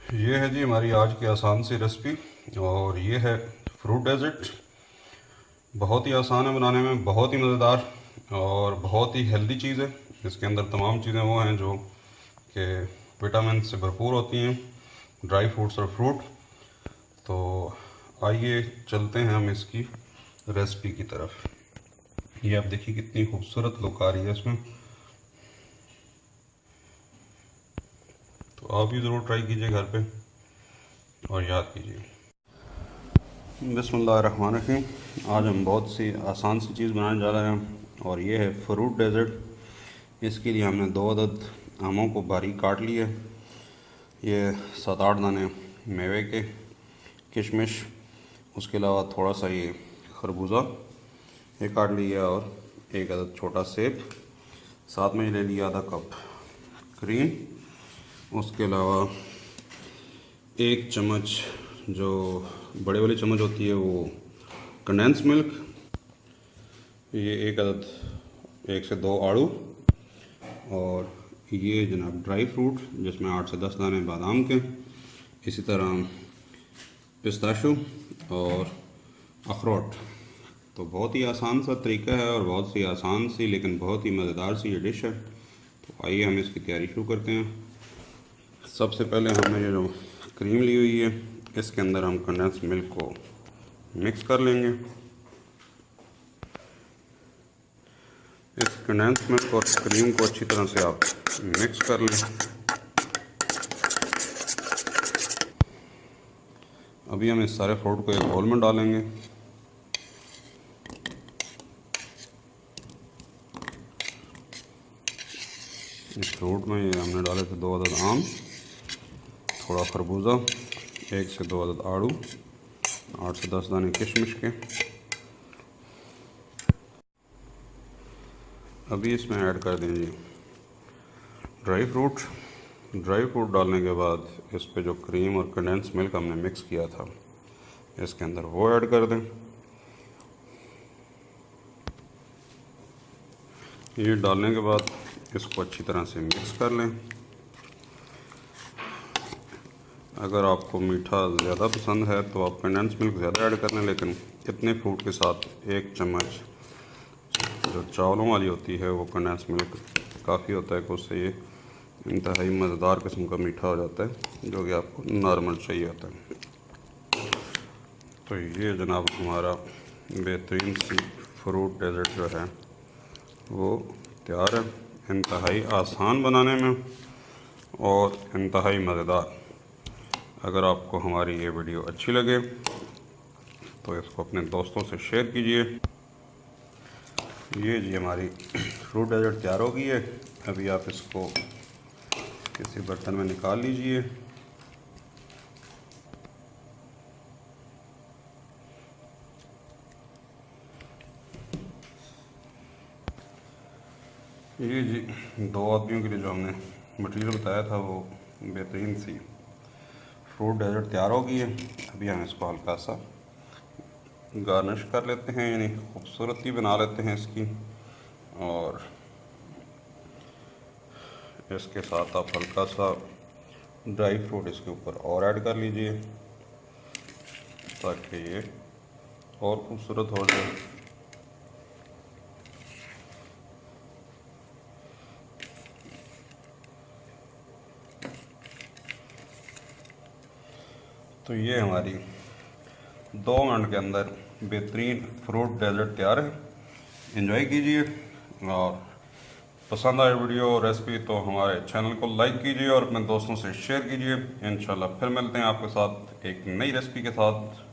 ये है जी हमारी आज की आसान सी रेसिपी। और ये है फ्रूट डेजर्ट। बहुत ही आसान है बनाने में, बहुत ही मज़ेदार और बहुत ही हेल्दी चीज़ है। इसके अंदर तमाम चीज़ें वो हैं जो कि विटामिन से भरपूर होती हैं, ड्राई फ्रूट्स और फ्रूट। तो आइए चलते हैं हम इसकी रेसिपी की तरफ। ये आप देखिए कितनी खूबसूरत लुक आ रही है इसमें। तो आप भी ज़रूर ट्राई कीजिए घर पे और याद कीजिए। बिस्मिल्लाहिर्रहमानिर्रहीम। आज हम बहुत सी आसान सी चीज़ बनाने जा रहे हैं और ये है फ्रूट डेजर्ट। इसके लिए हमने 2 अदद आमों को बारीक काट लिए। ये 7-8 दाने मेवे के, किशमिश, उसके अलावा थोड़ा सा ये खरबूजा ये काट लिया और 1 अदद छोटा सेब। साथ में ले लिया आधा कप क्रीम। उसके अलावा 1 चम्मच जो बड़े वाली चम्मच होती है वो कंडेंस मिल्क। ये 1 अदद 1 से 2 आड़ू। और ये जनाब ड्राई फ्रूट जिसमें 8 से 10 दाने बादाम के। इसी तरह पिस्ताशो और अखरोट। तो बहुत ही आसान सा तरीका है और बहुत सी आसान सी लेकिन बहुत ही मज़ेदार सी ये डिश है। तो आइए हम इसकी तैयारी शुरू करते हैं। सबसे पहले हमने ये जो क्रीम ली हुई है इसके अंदर हम कंडेंस मिल्क को मिक्स कर लेंगे। इस कंडेंस मिल्क और क्रीम को अच्छी तरह से आप मिक्स कर लें। अभी हम इस सारे फ्रूट को एक बाउल में डालेंगे। इस फ्रूट में ये हमने डाले थे 2 अदद आम, थोड़ा खरबूजा, 1 से 2 अदद आड़ू, 8 से 10 दाने किशमिश के। अभी इसमें ऐड कर दीजिए ड्राई फ्रूट। ड्राई फ्रूट डालने के बाद इस पे जो क्रीम और कंडेंस मिल्क हमने मिक्स किया था इसके अंदर वो ऐड कर दें। ये डालने के बाद इसको अच्छी तरह से मिक्स कर लें। अगर आपको मीठा ज़्यादा पसंद है तो आप कंडेंस मिल्क ज़्यादा ऐड कर लें, लेकिन इतने फ्रूट के साथ 1 चम्मच जो चावलों वाली होती है वो कंडेंस मिल्क काफ़ी होता है कि उससे ये इंतहाई मज़ेदार किस्म का मीठा हो जाता है जो कि आपको नॉर्मल चाहिए होता है। तो ये जनाब हमारा बेहतरीन सी फ्रूट डेजर्ट जो है वो तैयार है। इंतहाई आसान बनाने में और इंतहाई मज़ेदार। अगर आपको हमारी ये वीडियो अच्छी लगे तो इसको अपने दोस्तों से शेयर कीजिए। ये जी हमारी फ्रूट डेजर्ट तैयार हो गई है। अभी आप इसको किसी बर्तन में निकाल लीजिए। ये जी 2 आदमियों के लिए जो हमने मटेरियल बताया था वो बेहतरीन सी फ्रूट डेजर्ट तैयार हो गई है। अभी हम इसको हल्का सा गार्निश कर लेते हैं, यानी खूबसूरती बना लेते हैं इसकी। और इसके साथ आप हल्का सा ड्राई फ्रूट इसके ऊपर और ऐड कर लीजिए ताकि ये और खूबसूरत हो जाए। तो ये हमारी 2 मिनट के अंदर बेहतरीन फ्रूट डेजर्ट तैयार है। एंजॉय कीजिए और पसंद आए वीडियो रेसिपी तो हमारे चैनल को लाइक कीजिए और अपने दोस्तों से शेयर कीजिए। इंशाल्लाह फिर मिलते हैं आपके साथ एक नई रेसिपी के साथ।